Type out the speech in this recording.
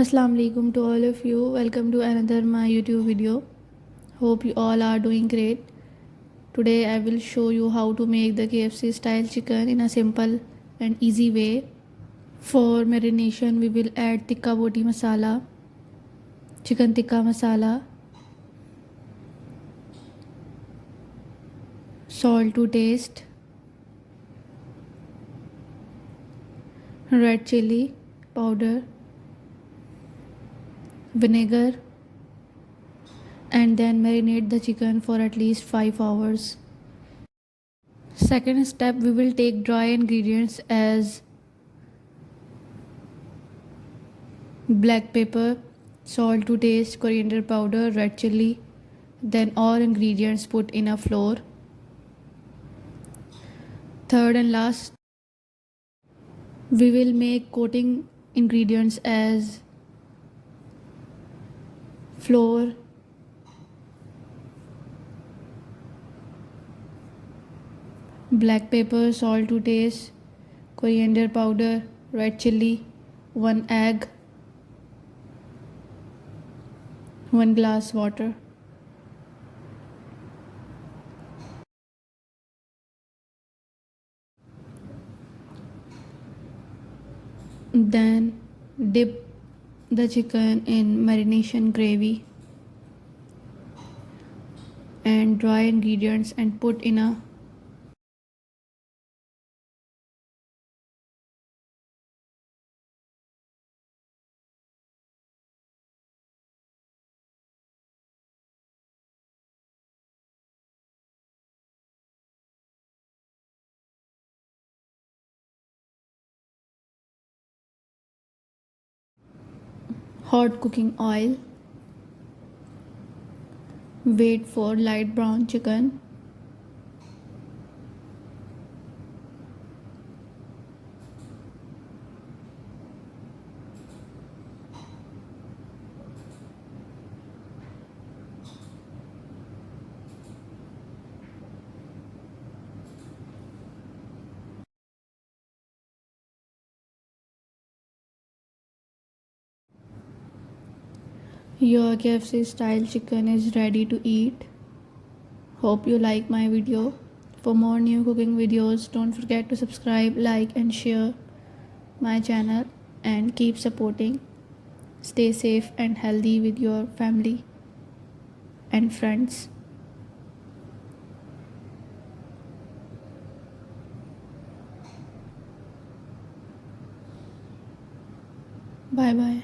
Assalamu alaikum to all of you. Welcome to another my YouTube video. Hope you all are doing great. Today I will show you how to make the KfC style chicken in a simple and easy way. For marination we will add tikka boti masala, chicken tikka masala, salt to taste, red chili powder, vinegar, and then marinate the chicken for at least 5 hours. Second step, we will take dry ingredients as black pepper, salt to taste, coriander powder, red chili. Then all ingredients put in a flour. Third and last, we will make coating ingredients as flour, black pepper, salt to taste, coriander powder, red chili, 1 egg, 1 glass water. Then dip the chicken in marination gravy and dry ingredients and put in a hot cooking oil. Wait for light brown chicken. Your KFC style chicken is ready to eat. Hope you like my video. For more new cooking videos, don't forget to subscribe, like, and share my channel and keep supporting. Stay safe and healthy with your family and friends. Bye bye.